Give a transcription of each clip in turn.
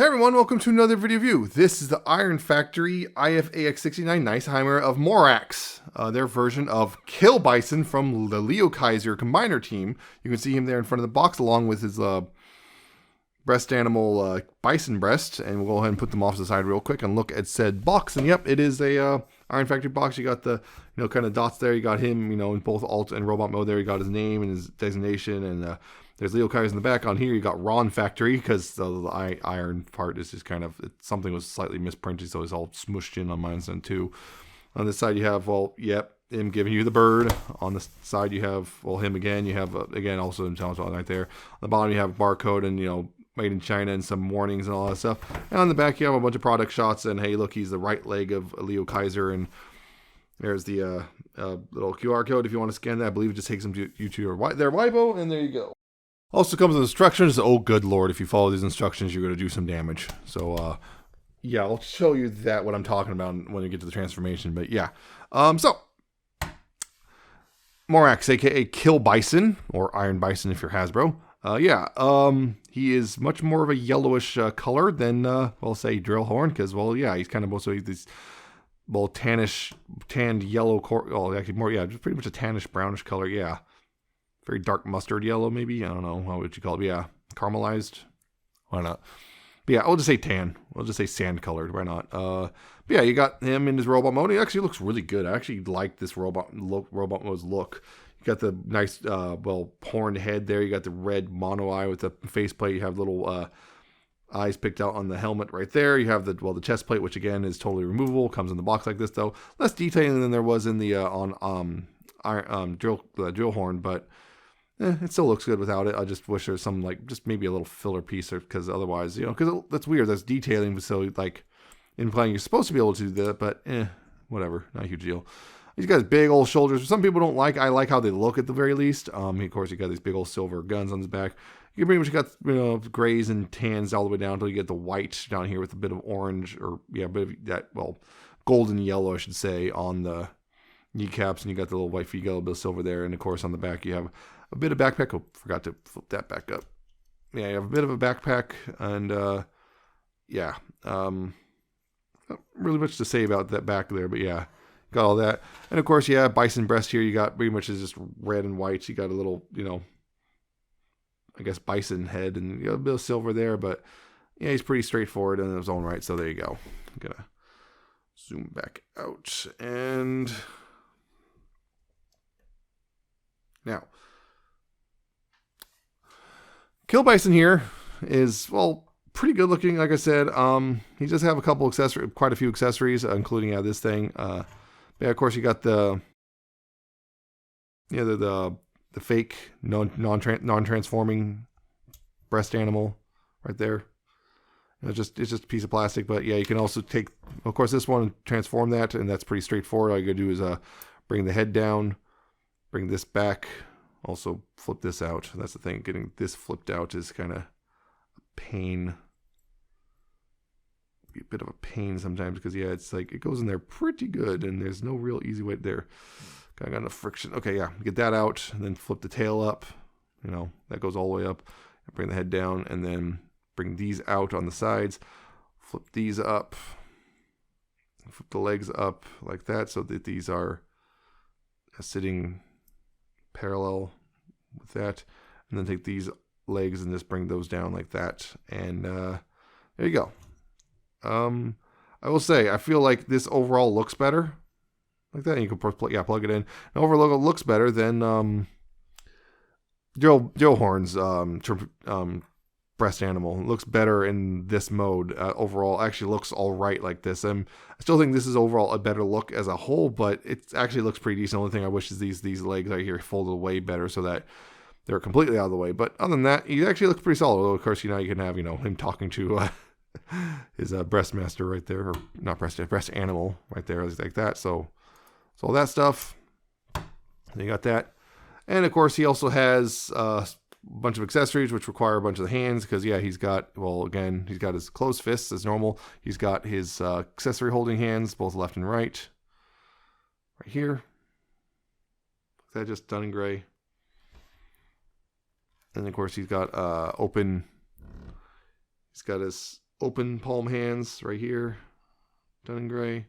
Hey everyone, welcome to another video review. This is the Iron Factory EX-69 Niceheimer of Morax, their version of Killbison from the Liokaiser Combiner team. You can see him there in front of the box along with his breast animal bison breast, and we'll go ahead and put them off to the side real quick and look at said box. And yep, it is a Iron Factory box. You got the kind of dots there. You got him in both alt and robot mode there. You got his name and his designation, and there's Liokaiser in the back. On here you got Ron Factory because the iron part is just kind of something was slightly misprinted, so it's all smushed in on mine too. On this side you have him giving you the bird. On the side you have him again. You have again also him telling us right there. On the bottom you have barcode and made in China and some warnings and all that stuff. And on the back you have a bunch of product shots and hey look, he's the right leg of Liokaiser, and there's the little QR code if you want to scan that. I believe it just takes them to their Weibo, and there you go. Also comes with instructions. Oh, good lord, if you follow these instructions, you're going to do some damage. So, yeah, I'll show you what I'm talking about when we get to the transformation. But, yeah. So, Morax, a.k.a. Killbison, or Iron Bison if you're Hasbro. He is much more of a yellowish color than, say, Drillhorn. Because, he's kind of mostly this, tanned yellow, actually more, just pretty much a tannish brownish color, yeah. Very dark mustard yellow, maybe. I don't know. How would you call it? Yeah. Caramelized. Why not? But yeah, I'll just say tan. We'll just say sand colored. Why not? But yeah, you got him in his robot mode. He actually looks really good. I actually like this robot mode's look. You got the nice, horned head there. You got the red mono eye with the faceplate. You have little eyes picked out on the helmet right there. You have the chest plate, which again is totally removable. Comes in the box like this though. Less detailing than there was in the Drillhorn, but it still looks good without it. I just wish there's some just maybe a little filler piece, because otherwise, because that's weird. That's detailing, so in playing you're supposed to be able to do that, but whatever, not a huge deal. He's got his big old shoulders. Some people don't like. I like how they look at the very least. Of course, you got these big old silver guns on his back. You pretty much got grays and tans all the way down until you get the white down here with a bit of orange a bit of that golden yellow, I should say, on the kneecaps, and you got the little white feet, got a little bit of silver there, and of course on the back you have a bit of backpack. Oh, forgot to flip that back up. Yeah, you have a bit of a backpack, and not really much to say about that back there, but yeah, got all that. And of course, yeah, bison breast here, you got pretty much is just red and white. You got a little, I guess bison head, and you got a bit of silver there, but yeah, he's pretty straightforward in his own right, so there you go. I'm gonna zoom back out, and now Killbison here is pretty good looking. Like I said, he does have a couple quite a few accessories, including this thing. Of course you got the fake non-transforming breast animal right there. It's just a piece of plastic, but yeah, you can also take, of course, this one and transform that, and that's pretty straightforward. All you gotta do is bring the head down, bring this back, also flip this out. That's the thing. Getting this flipped out is kind of a pain. Be a bit of a pain sometimes because it's it goes in there pretty good, and there's no real easy way there. Kind of got enough friction. Okay, yeah, get that out, and then flip the tail up. That goes all the way up. Bring the head down, and then bring these out on the sides. Flip these up. Flip the legs up like that, so that these are sitting parallel with that, and then take these legs and just bring those down like that, and there you go. I will say I feel like this overall looks better like that, and you can plug it in. And overall it looks better than Drillhorn's breast animal. It looks better in this mode. Overall actually looks all right like this. I still think this is overall a better look as a whole, but it actually looks pretty decent. The only thing I wish is these legs right here folded way better so that they're completely out of the way. But other than that, he actually looks pretty solid. Although of course, you can have him talking to his breast master right there, or not breast animal right there, like that. So all that stuff. You got that, and of course he also has bunch of accessories which require a bunch of the hands, because he's got he's got his closed fists as normal. He's got his accessory holding hands, both left and right here. That just done in gray. And of course he's got open. He's got his open palm hands right here, done in gray.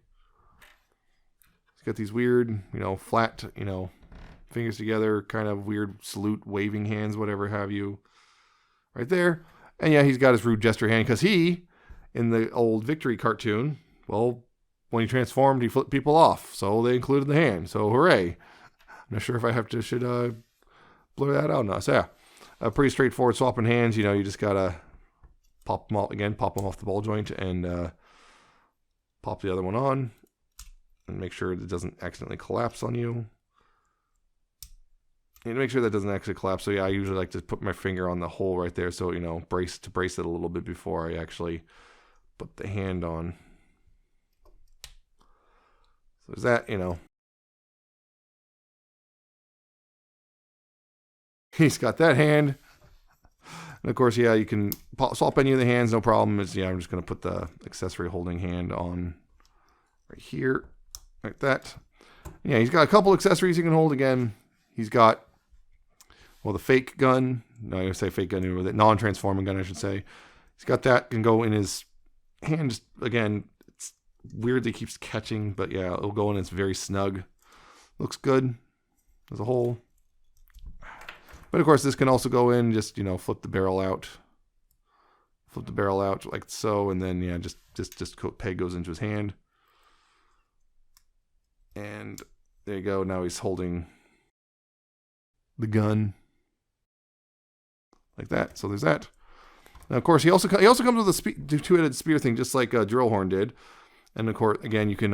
He's got these weird, flat, fingers together, kind of weird salute, waving hands, whatever have you, right there. And yeah, he's got his rude gesture hand because he, in the old Victory cartoon, well, when he transformed, he flipped people off. So they included the hand. So hooray. I'm not sure if I should blur that out or not. So yeah, a pretty straightforward swapping hands. You just got to pop them off the ball joint and pop the other one on. And make sure it doesn't accidentally collapse on you. And make sure that doesn't actually collapse. So yeah, I usually like to put my finger on the hole right there. So, brace it a little bit before I actually put the hand on. So there's that, He's got that hand. And of course, yeah, you can swap any of the hands, no problem. I'm just going to put the accessory holding hand on right here, like that. Yeah, he's got a couple accessories he can hold again. He's got, the fake gun. No, I say fake gun, with it, non-transforming gun, I should say. He's got that, can go in his hand. Just, again, it's weird that he keeps catching, but yeah, it'll go in. It's very snug. Looks good as a whole. But of course, this can also go in, just, flip the barrel out. Flip the barrel out like so, and then, yeah, just peg goes into his hand. And there you go. Now he's holding the gun like that. So there's that. Now, of course, he also comes with a two-headed spear thing, just like Drillhorn did. And of course, again, you can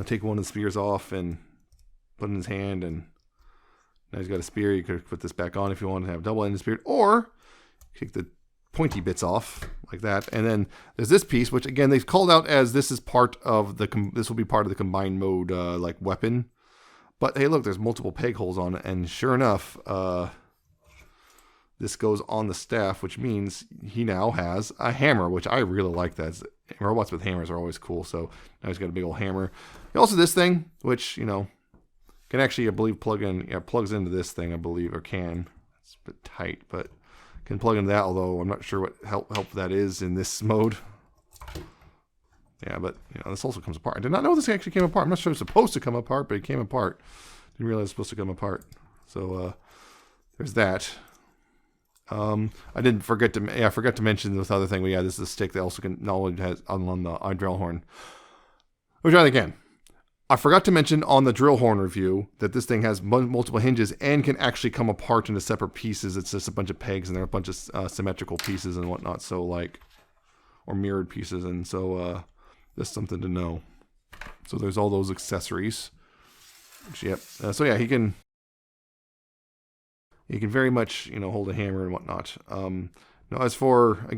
take one of the spears off and put it in his hand, and now he's got a spear. You could put this back on if you want to have double-ended spear, or take the pointy bits off like that. And then there's this piece, which again they've called out as this is part of this will be part of the combined mode like weapon. But hey, look, there's multiple peg holes on it, and sure enough, this goes on the staff, which means he now has a hammer, which I really like. That robots with hammers are always cool. So now he's got a big old hammer. Also, this thing, which can actually, I believe, plugs into this thing, I believe, or can. It's a bit tight, but can plug into that, although I'm not sure what help that is in this mode. Yeah, but this also comes apart. I did not know this actually came apart. I'm not sure it's supposed to come apart, but it came apart. Didn't realize it's supposed to come apart. So there's that. I forgot to mention this other thing. But yeah, this is a stick that also not only has on the Drillhorn. We'll try it again. I forgot to mention on the Drillhorn review that this thing has multiple hinges and can actually come apart into separate pieces. It's just a bunch of pegs, and there are a bunch of symmetrical pieces and whatnot, or mirrored pieces, and so that's something to know. So there's all those accessories. Yep. So yeah, he can very much hold a hammer and whatnot. Now as for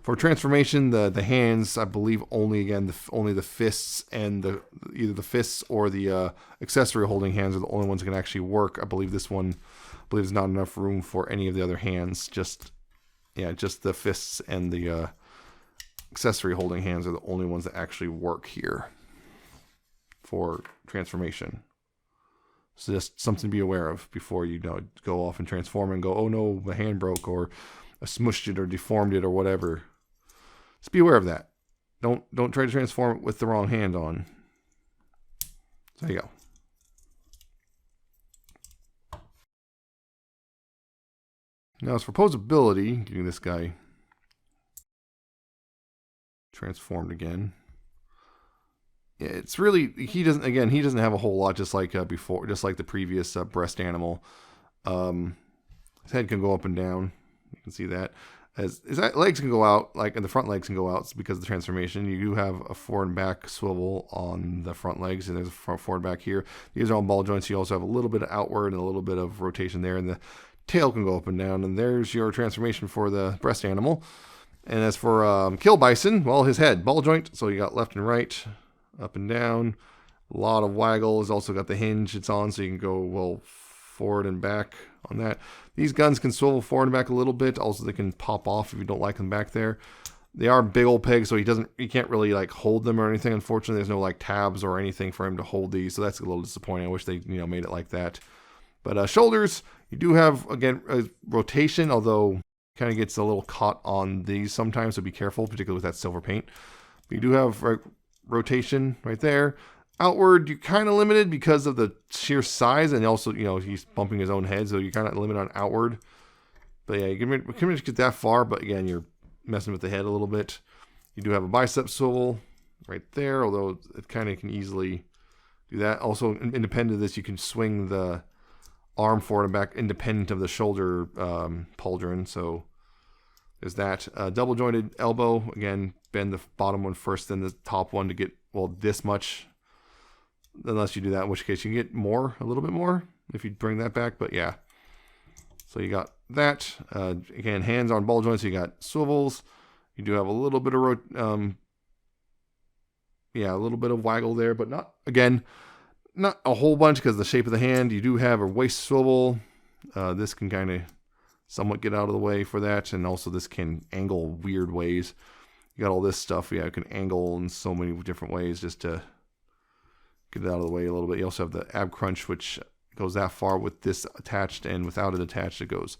for transformation, the hands, I believe only the fists and either the fists or the accessory holding hands are the only ones that can actually work. I believe this one, there's not enough room for any of the other hands. Just the fists and the accessory holding hands are the only ones that actually work here for transformation. So just something to be aware of before you go off and transform and go, oh no, the hand broke, or I smushed it or deformed it or whatever. Just be aware of that. Don't try to transform it with the wrong hand on. So there you go. Now as for posability, getting this guy transformed again. It's really, he doesn't have a whole lot, just like before, just like the previous breast animal. His head can go up and down. You can see that. His legs can go out, and the front legs can go out because of the transformation. You do have a forward and back swivel on the front legs, and there's a forward and back here. These are all ball joints. You also have a little bit of outward and a little bit of rotation there, and the tail can go up and down. And there's your transformation for the breast animal. And as for Killbison, well, his head, ball joint. So you got left and right, up and down. A lot of waggle. It's also got the hinge it's on, so you can go, forward and back on that. These guns can swivel forward and back a little bit. Also, they can pop off if you don't like them back there. They are big old pegs, so you can't really hold them or anything. Unfortunately, there's no tabs or anything for him to hold these, so that's a little disappointing. I wish they made it like that. But shoulders, you do have, again, a rotation, although Kind of gets a little caught on these sometimes, so be careful, particularly with that silver paint. But you do have rotation right there. Outward, you're kind of limited because of the sheer size, and also, you know, he's bumping his own head, so you're kind of limited on outward. But yeah, you can get that far, but again, you're messing with the head a little bit. You do have a bicep swivel right there, although it kind of can easily do that. Also, independent of this, you can swing the arm forward and back independent of the shoulder pauldron. So there's that. Double jointed elbow. Again, bend the bottom one first, then the top one to get, well, this much. Unless you do that, in which case you can get more, a little bit more, if you bring that back. But yeah. So you got that. Again, hands on ball joints. So you got swivels. You do have a little bit of a little bit of waggle there, but not a whole bunch because of the shape of the hand. You do have a waist swivel. This can kind of somewhat get out of the way for that, and also this can angle weird ways. You got all this stuff. Yeah, it can angle in so many different ways just to get it out of the way a little bit. You also have the ab crunch, which goes that far with this attached, and without it attached, it goes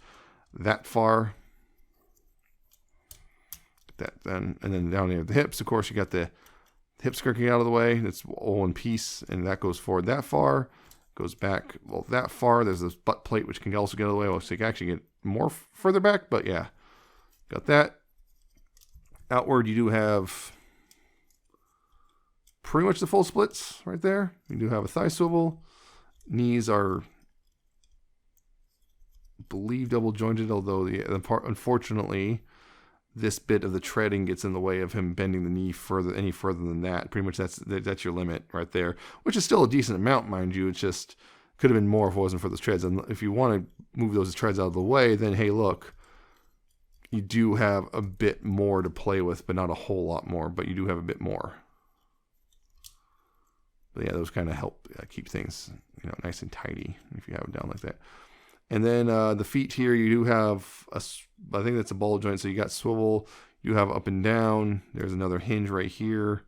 that far. That then, and then down here at the hips, of course, you got the hips cracking out of the way. That's all in piece, and that goes forward that far, goes back well that far. There's this butt plate which can also get out of the way. Well, so you can actually get more further back, but yeah, got that. Outward, you do have pretty much the full splits right there. You do have a thigh swivel. Knees are, I believe, double jointed, although unfortunately, this bit of the treading gets in the way of him bending the knee any further than that. Pretty much that's your limit right there, which is still a decent amount, mind you. It just could have been more if it wasn't for those treads. And if you want to move those treads out of the way, then hey, look, you do have a bit more to play with, but not a whole lot more, but you do have a bit more. But yeah, those kind of help keep things, you know, nice and tidy if you have it down like that. And then the feet here, you do have I think that's a ball joint. So you got swivel, you have up and down. There's another hinge right here.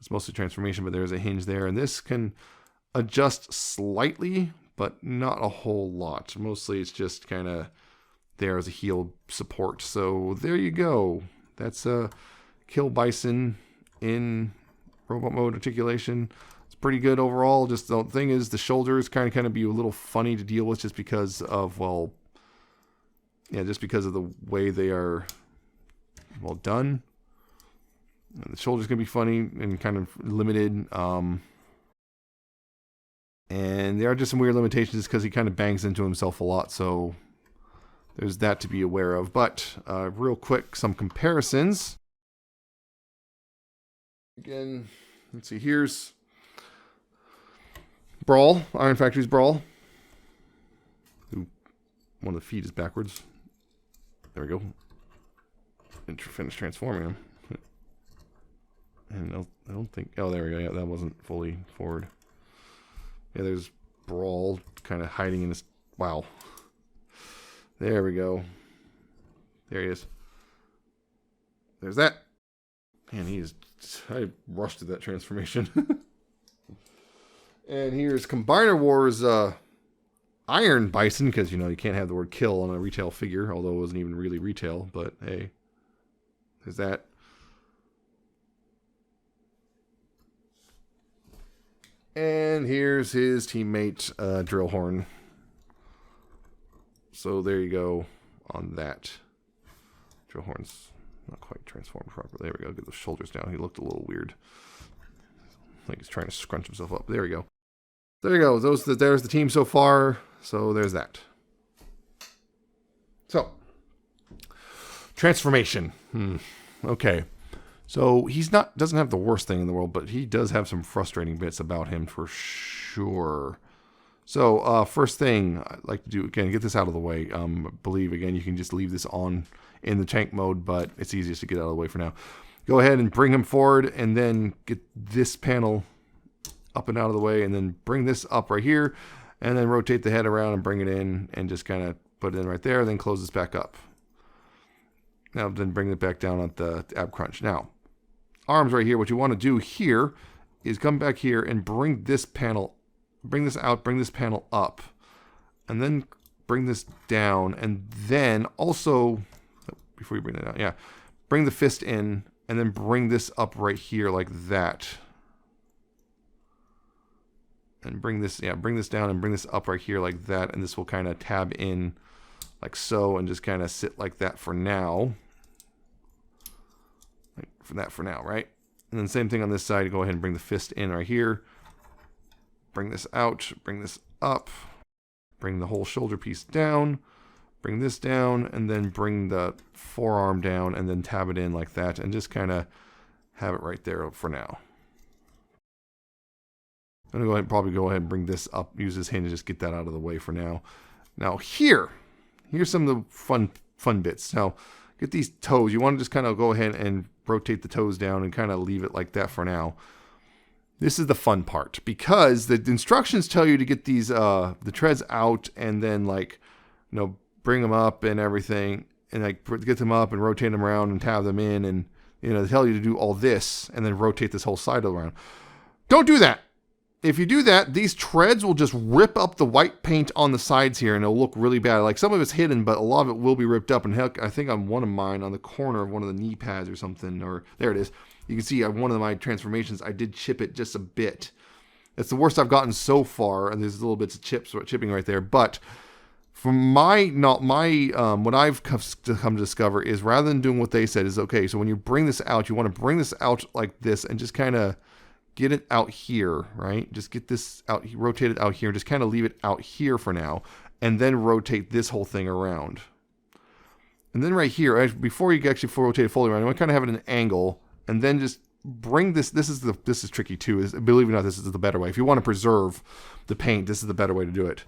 It's mostly transformation, but there's a hinge there. And this can adjust slightly, but not a whole lot. Mostly it's just kind of there as a heel support. So there you go. That's a Killbison in robot mode articulation. Pretty good overall. Just the thing is, the shoulders kind of be a little funny to deal with, just because of, well, yeah, just because of the way they are, well, done. And the shoulders can be funny and kind of limited, and there are just some weird limitations because he kind of bangs into himself a lot. So there's that to be aware of. But real quick, some comparisons. Again, let's see. Here's Brawl, Iron Factory's Brawl. Ooh, one of the feet is backwards. There we go. And finish transforming him. And I don't think... Oh, there we go. Yeah, that wasn't fully forward. Yeah, there's Brawl kind of hiding in this... Wow. There we go. There he is. There's that. Man, he is... I rushed to that transformation. And here's Combiner Wars Iron Bison, because, you know, you can't have the word kill on a retail figure, although it wasn't even really retail, but hey, there's that. And here's his teammate, Drillhorn. So there you go on that. Drillhorn's not quite transformed properly. There we go. Get those shoulders down. He looked a little weird. Like he's trying to scrunch himself up. There we go. There you go. There's the team so far. So there's that. So, transformation. Okay. So doesn't have the worst thing in the world, but he does have some frustrating bits about him for sure. So first thing I'd like to do, again, get this out of the way. I believe, again, you can just leave this on in the tank mode, but it's easiest to get out of the way for now. Go ahead and bring him forward, and then get this panel up and out of the way, and then bring this up right here, and then rotate the head around and bring it in, and just kind of put it in right there, and then close this back up. Now then bring it back down at the ab crunch. Now, arms right here, what you want to do here is come back here and bring this panel, bring this out, bring this panel up, and then bring this down, and then also before you bring that out. Yeah. Bring the fist in, and then bring this up right here like that. And bring this, yeah, bring this down and bring this up right here like that. And this will kind of tab in like so and just kind of sit like that for now. Like for that for now, right? And then same thing on this side. Go ahead and bring the fist in right here. Bring this out, bring this up. Bring the whole shoulder piece down. Bring this down, and then bring the forearm down, and then tab it in like that, and just kind of have it right there for now. I'm going to probably go ahead and bring this up, use this hand to just get that out of the way for now. Now here's some of the fun bits. Now, get these toes. You want to just kind of go ahead and rotate the toes down and kind of leave it like that for now. This is the fun part, because the instructions tell you to get these the treads out and then, like, you know, bring them up and everything, and like get them up and rotate them around and tab them in, and you know, they tell you to do all this and then rotate this whole side around. Don't do that. If you do that, these treads will just rip up the white paint on the sides here, and it'll look really bad. Like, some of it's hidden, but a lot of it will be ripped up. And heck, I think on one of mine, on the corner of one of the knee pads or something, or there it is. You can see on one of my transformations, I did chip it just a bit. It's the worst I've gotten so far, and there's little bits of chipping right there. But from what I've come to discover is, rather than doing what they said, is okay. So when you bring this out, you want to bring this out like this and just kind of get it out here, right? Just get this out, rotate it out here, and just kind of leave it out here for now, and then rotate this whole thing around. And then right here, before you actually rotate it fully around, you want to kind of have it at an angle, and then just bring this. This is tricky too. Believe it or not, this is the better way. If you want to preserve the paint, this is the better way to do it.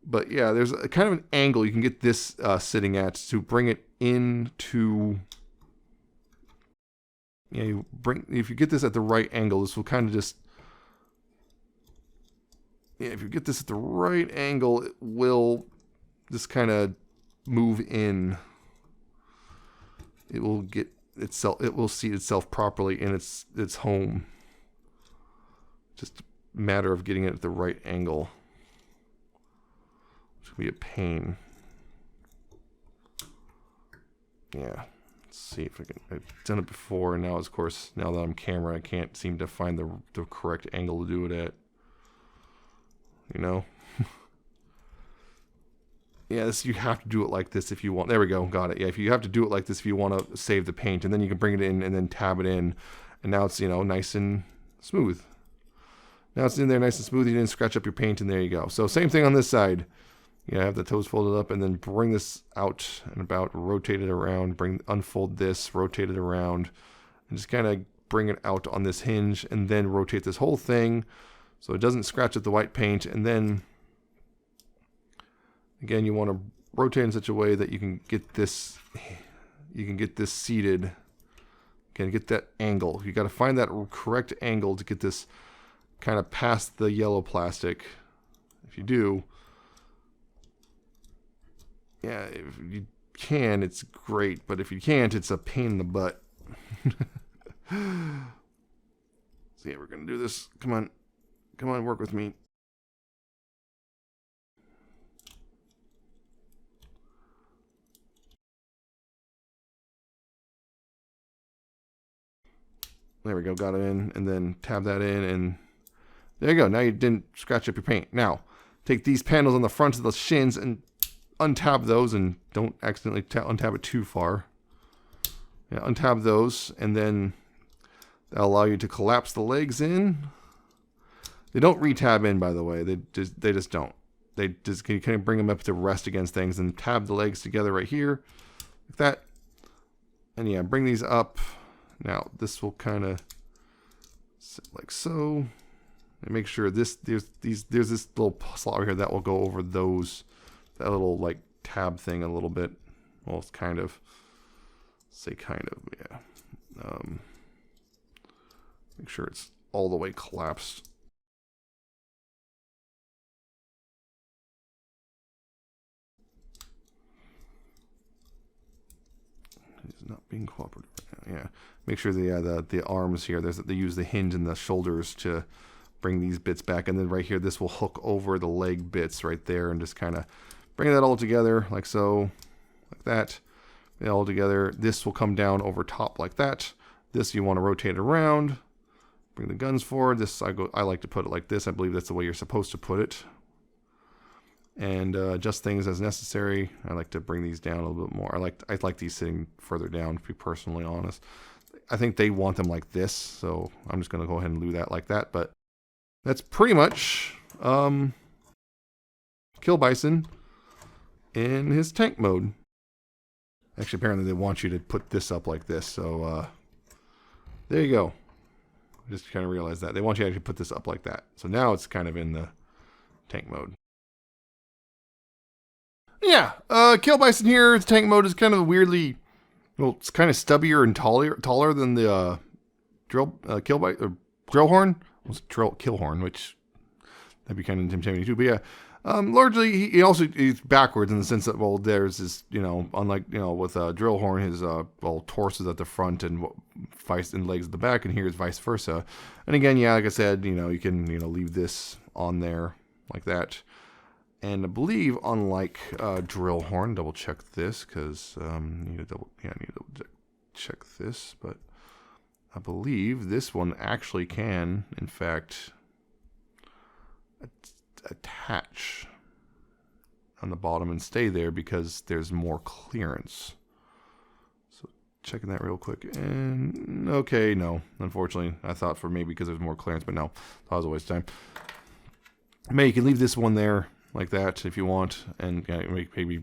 But yeah, there's a kind of an angle you can get this sitting at to bring it into. Yeah, if you get this at the right angle, this will kind of just. Yeah, if you get this at the right angle, it will just kind of move in. It will get itself. It will seat itself properly in its home. Just a matter of getting it at the right angle. Which will be a pain. Yeah. Let's see if I can. I've done it before, and now, of course, now that I'm camera, I can't seem to find the correct angle to do it at. You know? Yeah, you have to do it like this if you want. There we go, got it. Yeah, if you have to do it like this if you want to save the paint, and then you can bring it in and then tab it in, and now it's, you know, nice and smooth. Now it's in there nice and smooth. You didn't scratch up your paint, and there you go. So same thing on this side. Yeah, have the toes folded up, and then bring this out and about, rotate it around, unfold this, rotate it around, and just kind of bring it out on this hinge, and then rotate this whole thing so it doesn't scratch up the white paint. And then again, you want to rotate in such a way that you can get this seated. Again, get that angle. You got to find that correct angle to get this kind of past the yellow plastic. If you do, yeah, if you can, it's great. But if you can't, it's a pain in the butt. So yeah, we're going to do this. Come on. Come on, work with me. There we go, got it in, and then tab that in, and there you go. Now you didn't scratch up your paint. Now, take these panels on the front of the shins and untab those, and don't accidentally untab it too far. Yeah, untab those, and then that'll allow you to collapse the legs in. They don't retab in, by the way. They just don't. They just can kind of bring them up to rest against things and tab the legs together right here, like that. And yeah, bring these up. Now this will kind of sit like so. And make sure there's this little slot right here that will go over that little like tab thing a little bit. Well, it's kind of, yeah. Make sure it's all the way collapsed. He's not being cooperative right now. Yeah. Make sure the arms here, they use the hinge and the shoulders to bring these bits back. And then right here, this will hook over the leg bits right there, and just kind of bring that all together like so, like that. all together. This will come down over top like that. This you want to rotate around. Bring the guns forward. This I like to put it like this. I believe that's the way you're supposed to put it. And adjust things as necessary. I like to bring these down a little bit more. I like these sitting further down, to be personally honest. I think they want them like this, so I'm just going to go ahead and do that like that. But that's pretty much Killbison in his tank mode. Actually, apparently they want you to put this up like this, so there you go. Just kind of realized that. They want you to actually put this up like that. So now it's kind of in the tank mode. Yeah, Killbison here. Its tank mode is kind of weirdly, well, it's kind of stubbier and taller than the Drillhorn. Killhorn, which that'd be kind of intimidating too. But yeah, largely he's backwards in the sense that, well, there's this, unlike with Drillhorn, his torso is at the front and legs at the back, and here is vice versa. And again, yeah, like I said, you can leave this on there like that. And I believe, unlike Drillhorn, double check this because I need to double check this. But I believe this one actually can, in fact, attach on the bottom and stay there because there's more clearance. So checking that real quick. And okay, no, unfortunately, I thought for maybe because there's more clearance, but no, that was a waste of time. Maybe you can leave this one there like that if you want, and make maybe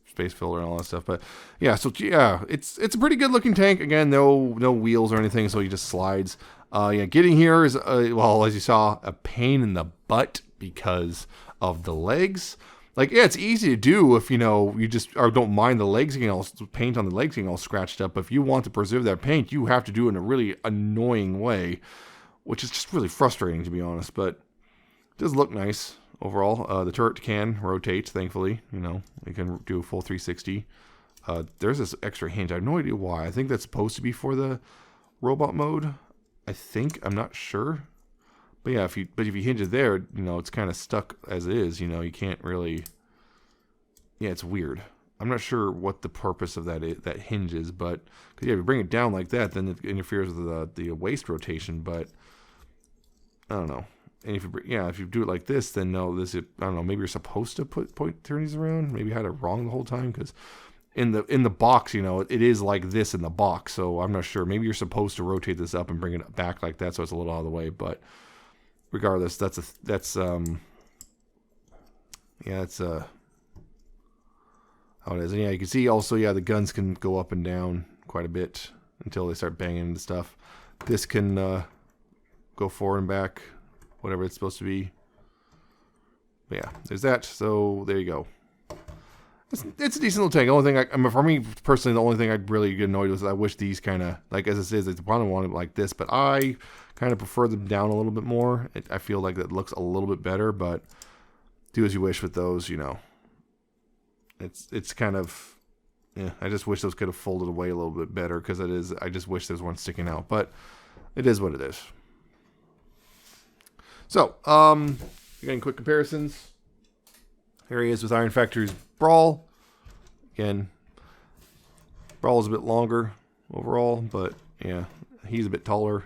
space filler and all that stuff. But yeah, so yeah, it's a pretty good looking tank. Again, no wheels or anything, so he just slides. Yeah, getting here is well, as you saw, a pain in the butt because of the legs. Like, yeah, it's easy to do if you just don't mind the legs getting all paint on the legs getting all scratched up. But if you want to preserve that paint, you have to do it in a really annoying way, which is just really frustrating, to be honest. But it does look nice. Overall, the turret can rotate, thankfully. You can do a full 360. There's this extra hinge. I have no idea why. I think that's supposed to be for the robot mode. I think. I'm not sure. But yeah, if you hinge it there, it's kind of stuck as it is. You can't really. Yeah, it's weird. I'm not sure what the purpose of that hinge is, but because if you bring it down like that, then it interferes with the waist rotation. But I don't know. And if you do it like this, then no, I don't know. Maybe you're supposed to turn these around. Maybe you had it wrong the whole time because in the box, it is like this in the box. So I'm not sure. Maybe you're supposed to rotate this up and bring it back like that, so it's a little out of the way. But regardless, that's how it is. And yeah, you can see also, yeah, the guns can go up and down quite a bit until they start banging into stuff. This can go forward and back, whatever it's supposed to be. But yeah, there's that. So there you go. It's a decent little tank. The only thing, for me personally, the only thing I'd really get annoyed with is I wish these kind of, like as it is, I probably want it like this, but I kind of prefer them down a little bit more. I feel like that looks a little bit better, but do as you wish with those, It's kind of, yeah, I just wish those could have folded away a little bit better because I just wish there's one sticking out, but it is what it is. So, again, quick comparisons. Here he is with Iron Factory's Brawl. Again, Brawl is a bit longer overall, but yeah, he's a bit taller.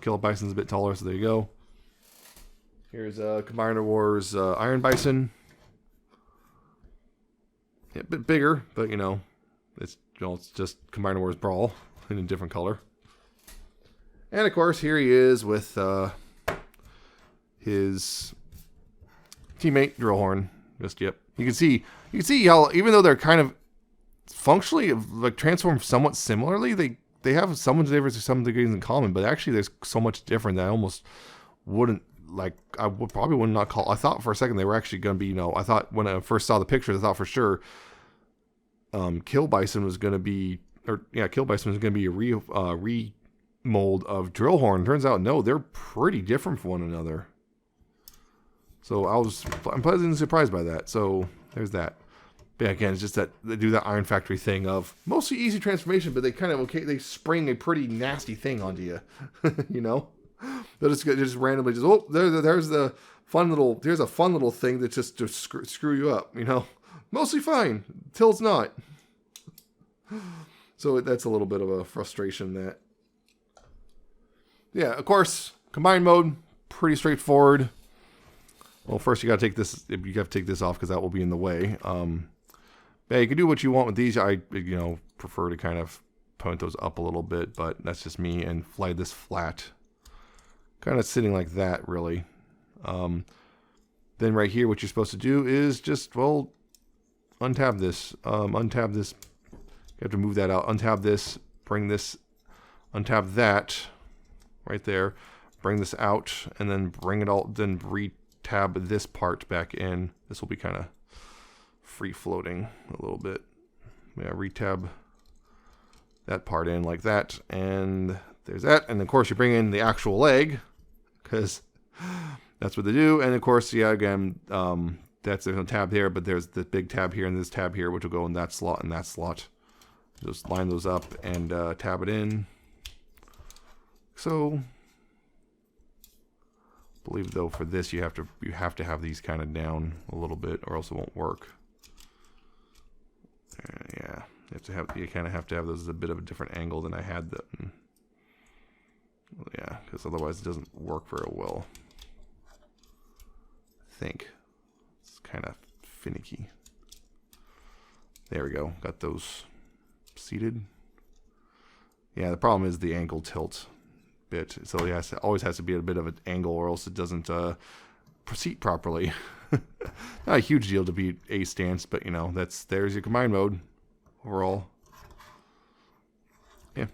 Killbison's a bit taller, so there you go. Here's Combiner Wars Iron Bison. Yeah, a bit bigger, but it's just Combiner Wars Brawl in a different color. And of course, here he is with his teammate Drillhorn. Just yep. You can see how even though they're kind of functionally like transformed somewhat similarly, they have some difference to some degrees in common, but actually there's so much different that I almost wouldn't probably would not call. I thought for a second they were actually going to be, I thought when I first saw the pictures, I thought for sure Killbison was going to be a remold of Drillhorn. Turns out no, they're pretty different from one another. So I'm pleasantly surprised by that. So there's that. But again, it's just that they do that Iron Factory thing of mostly easy transformation, but they spring a pretty nasty thing onto you. They'll just randomly there's a fun little thing that just to screw you up. Mostly fine till it's not. So that's a little bit of a frustration that. Yeah, of course, combine mode, pretty straightforward. Well, first you got to take this. You have to take this off because that will be in the way. Yeah, you can do what you want with these. I prefer to kind of point those up a little bit, but that's just me, and fly this flat, kind of sitting like that, really. Then right here, what you're supposed to do is just, well, untab this. Untab this. You have to move that out. Untab this. Bring this. Untab that. Right there. Bring this out, and then bring it all. Then re-tab this part back in. This will be kind of free floating a little bit. Yeah, re-tab that part in like that, and there's that. And of course, you bring in the actual leg because that's what they do. And of course, yeah, again, there's no tab here, but there's the big tab here and this tab here, which will go in that slot and that slot. Just line those up and tab it in. So, I believe though for this you have to have these kind of down a little bit, or else it won't work. Yeah, you kind of have to have those at a bit of a different angle than I had them. Yeah, because otherwise it doesn't work very well. I think it's kind of finicky. There we go. Got those seated. Yeah, the problem is the angle tilt bit. So it always has to be at a bit of an angle, or else it doesn't proceed properly. Not a huge deal to be A stance, but there's your combine mode overall. Yeah.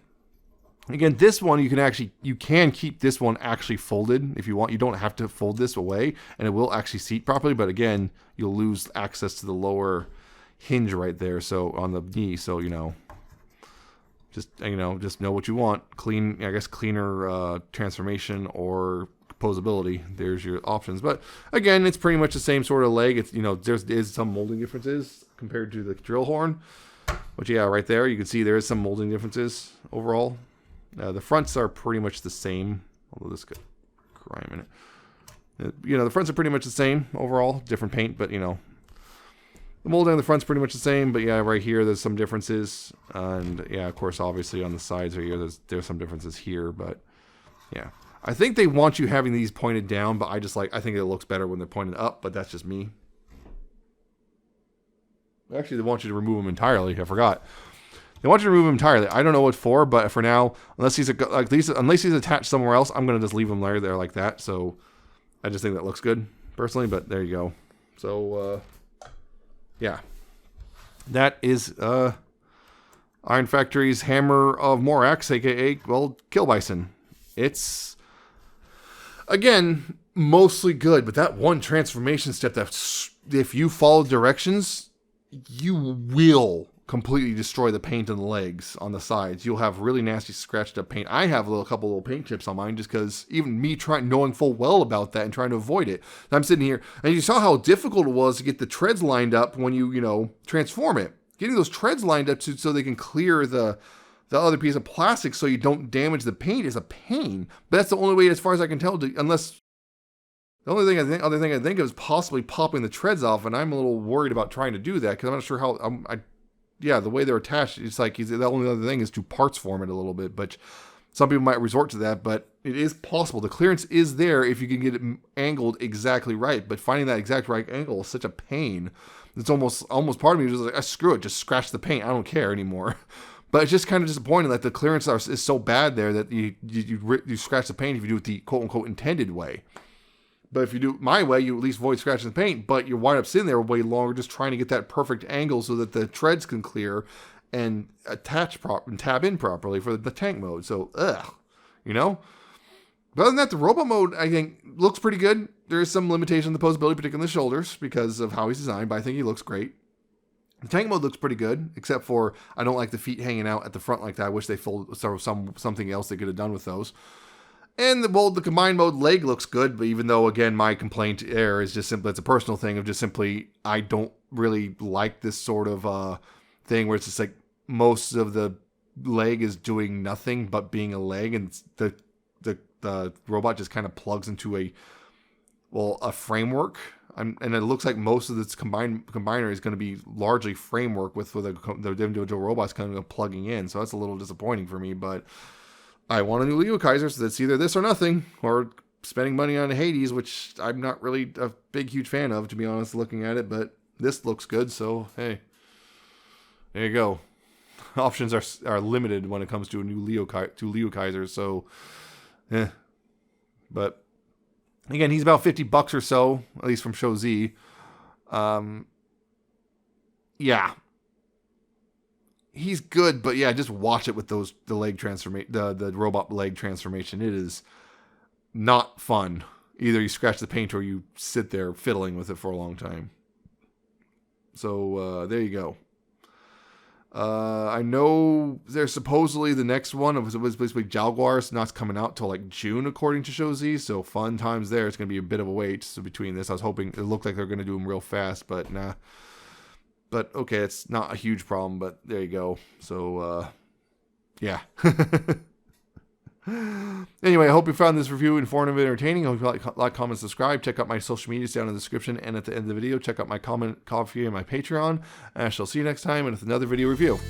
Again, this one you can keep this one actually folded if you want. You don't have to fold this away, and it will actually seat properly. But again, you'll lose access to the lower hinge right there. So on the knee, so just know what you want. Cleaner transformation or posability. There's your options. But again, it's pretty much the same sort of leg. It's there's some molding differences compared to the Drillhorn. But yeah, right there you can see there is some molding differences overall. The fronts are pretty much the same, although this got grime in it. The fronts are pretty much the same overall. Different paint, but the molding on the front's pretty much the same. But yeah, right here there's some differences, and yeah, of course, obviously on the sides right here there's some differences here. But yeah, I think they want you having these pointed down, but I think it looks better when they're pointed up. But that's just me. Actually, they want you to remove them entirely. I forgot. They want you to remove them entirely. I don't know what for, but for now, unless he's attached somewhere else, I'm gonna just leave him there like that. So I just think that looks good personally. But there you go. So yeah, that is Iron Factory's Hammer of Morax, aka Killbison. It's again mostly good, but that one transformation step that if you follow directions, you will completely destroy the paint on the legs on the sides. You'll have really nasty scratched up paint. I have a couple little paint chips on mine just because even me knowing full well about that and trying to avoid it. I'm sitting here and you saw how difficult it was to get the treads lined up when you transform it. Getting those treads lined up so they can clear the other piece of plastic so you don't damage the paint is a pain. But that's the only way, as far as I can tell, unless the only other thing I think of is possibly popping the treads off, and I'm a little worried about trying to do that because I'm not sure how. The way they're attached, it's like the only other thing is to parts form it a little bit. But some people might resort to that, but it is possible. The clearance is there if you can get it angled exactly right. But finding that exact right angle is such a pain. It's almost part of me is just like, screw it, just scratch the paint. I don't care anymore. But it's just kind of disappointing that the clearance is so bad there that you scratch the paint if you do it the quote unquote intended way. But if you do it my way, you at least avoid scratching the paint, but you wind up sitting there way longer just trying to get that perfect angle so that the treads can clear and attach and tab in properly for the tank mode. So, But other than that, the robot mode, I think, looks pretty good. There is some limitation in the posability, particularly in the shoulders, because of how he's designed, but I think he looks great. The tank mode looks pretty good, except for I don't like the feet hanging out at the front like that. I wish they folded something else they could have done with those. And the combined mode leg looks good, but even though, again, my complaint there is just simply, it's a personal thing of just simply, I don't really like this sort of thing where it's just like most of the leg is doing nothing but being a leg, and the robot just kind of plugs into a framework And it looks like most of this combiner is going to be largely framework with the individual robots kind of plugging in. So that's a little disappointing for me. But I want a new Liokaiser, so that's either this or nothing, or spending money on Hades, which I'm not really a huge fan of, to be honest, looking at it. But this looks good, so hey, there you go. Options are limited when it comes to a new Liokaiser, so but again, he's about $50 or so, at least from Show Z. Yeah, he's good, but yeah, just watch it with the robot leg transformation. It is not fun. Either you scratch the paint or you sit there fiddling with it for a long time. So there you go. I know there's supposedly the next one. It was basically Jaguars, not coming out till like June, according to Show Z. So fun times there. It's going to be a bit of a wait. So between this, I was hoping it looked like they're going to do them real fast, but nah. But okay, it's not a huge problem. But there you go. So yeah. Anyway, I hope you found this review informative and entertaining. I hope you like, comment, subscribe. Check out my social medias down in the description and at the end of the video. Check out my coffee and my Patreon. And I shall see you next time with another video review.